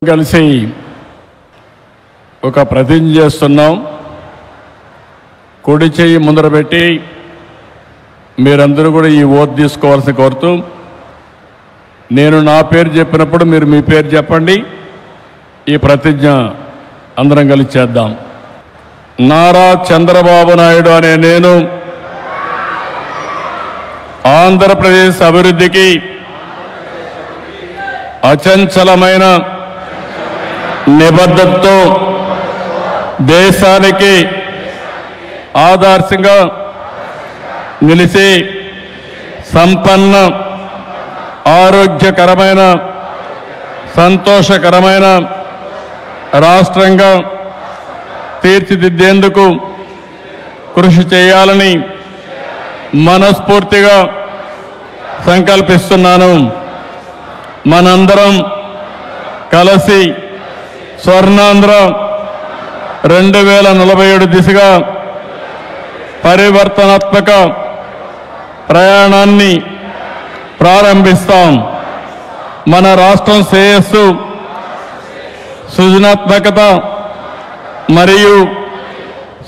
కలిసి ఒక ప్రతిజ్ఞ చేస్తున్నాం. కుడి చెయ్యి ముందర పెట్టి మీరందరూ కూడా ఈ ఓత్ తీసుకోవాల్సి కోరుతూ, నేను నా పేరు చెప్పినప్పుడు మీరు మీ పేరు చెప్పండి. ఈ ప్రతిజ్ఞ అందరం కలిసి చేద్దాం. నారా చంద్రబాబు నాయుడు అనే నేను ఆంధ్రప్రదేశ్ అభివృద్ధికి అచంచలమైన నిబద్ధతతో దేశానికి ఆదర్శంగా నిలిచి సంపన్న, ఆరోగ్యకరమైన, సంతోషకరమైన రాష్ట్రంగా తీర్చిదిద్దేందుకు కృషి చేయాలని మనస్ఫూర్తిగా సంకల్పిస్తున్నాను. మనందరం కలిసి స్వర్ణాంధ్ర 2047 దిశగా పరివర్తనాత్మక ప్రయాణాన్ని ప్రారంభిస్తాం. మన రాష్ట్రం శ్రేయస్సు, సృజనాత్మకత మరియు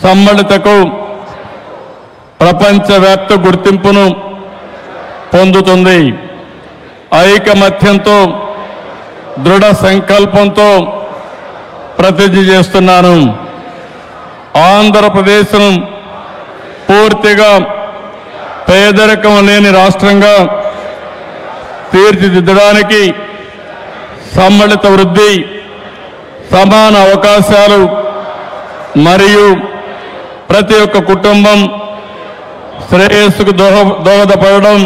సమ్మళతకు ప్రపంచవ్యాప్త గుర్తింపును పొందుతుంది. ఐకమత్యంతో, దృఢ సంకల్పంతో ప్రతిజ్ఞ చేస్తున్నాను. ఆంధ్రప్రదేశ్ను పూర్తిగా పేదరికం లేని రాష్ట్రంగా తీర్చిదిద్దడానికి సమ్మిళిత వృద్ధి, సమాన అవకాశాలు మరియు ప్రతి ఒక్క కుటుంబం శ్రేయస్సుకు దోహదపడడం,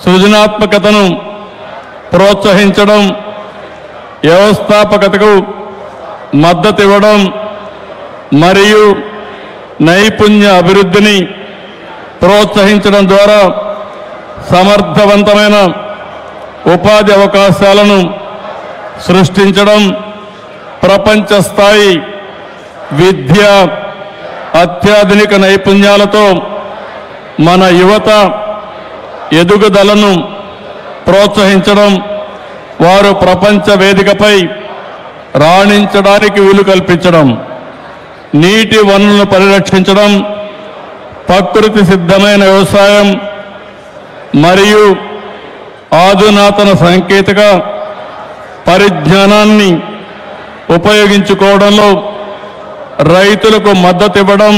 సృజనాత్మకతను ప్రోత్సహించడం, వ్యవస్థాపకతకు మద్దతు ఇవ్వడం మరియు నైపుణ్య అభివృద్ధిని ప్రోత్సహించడం ద్వారా సమర్థవంతమైన ఉపాధి అవకాశాలను సృష్టించడం, ప్రపంచ స్థాయి విద్య, అత్యాధునిక నైపుణ్యాలతో మన యువత ఎదుగుదలను ప్రోత్సహించడం, వారు ప్రపంచ వేదికపై రాణించడానికి వీలు కల్పించడం, నీటి వనరులను పరిరక్షించడం, ప్రకృతి సిద్ధమైన వ్యవసాయం మరియు ఆధునాతన సాంకేతిక పరిజ్ఞానాన్ని ఉపయోగించుకోవడంలో రైతులకు మద్దతు ఇవ్వడం,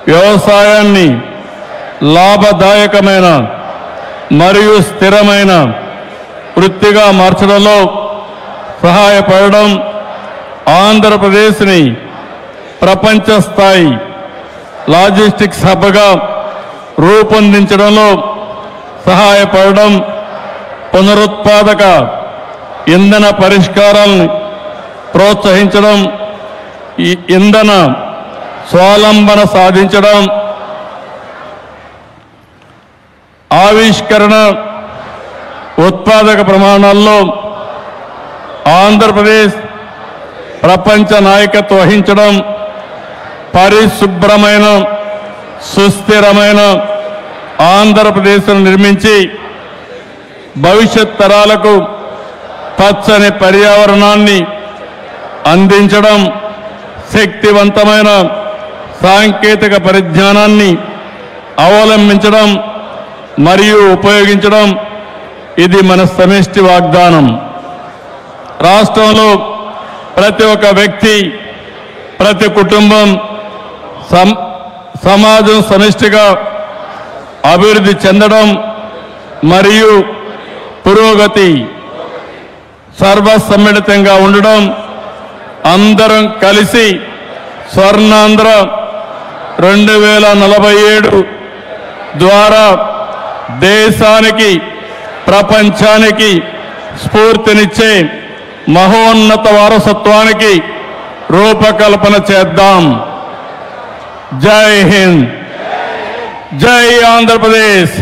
వ్యవసాయాన్ని లాభదాయకమైన మరియు స్థిరమైన వృత్తిగా మార్చడంలో సహాయపడడం, ఆంధ్రప్రదేశ్ని ప్రపంచ స్థాయి లాజిస్టిక్స్ హబ్గా రూపొందించడంలో సహాయపడడం, పునరుత్పాదక ఇంధన పరిష్కారాలను ప్రోత్సహించడం, ఈ ఇంధన స్వావలంబన సాధించడం, ఆవిష్కరణ ఉత్పాదక ప్రమాణాల్లో ఆంధ్రప్రదేశ్ ప్రపంచ నాయకత్వం వహించడం, పరిశుభ్రమైన, సుస్థిరమైన ఆంధ్రప్రదేశ్ను నిర్మించి భవిష్యత్ తరాలకు పచ్చని పర్యావరణాన్ని అందించడం, శక్తివంతమైన సాంకేతిక పరిజ్ఞానాన్ని అవలంబించడం మరియు ఉపయోగించడం, ఇది మన సమిష్టి వాగ్దానం. రాష్ట్రంలో ప్రతి ఒక్క వ్యక్తి, ప్రతి కుటుంబం, సమాజం సమిష్టిగా అభివృద్ధి చెందడం మరియు పురోగతి సర్వసమ్మిళితంగా ఉండడం, అందరం కలిసి స్వర్ణాంధ్ర 2047 ద్వారా దేశానికి, ప్రపంచానికి స్ఫూర్తినిచ్చే మహోన్నత వారసత్వానికి రూపకల్పన చేద్దాం. జై హింద్, జై ఆంధ్రప్రదేశ్.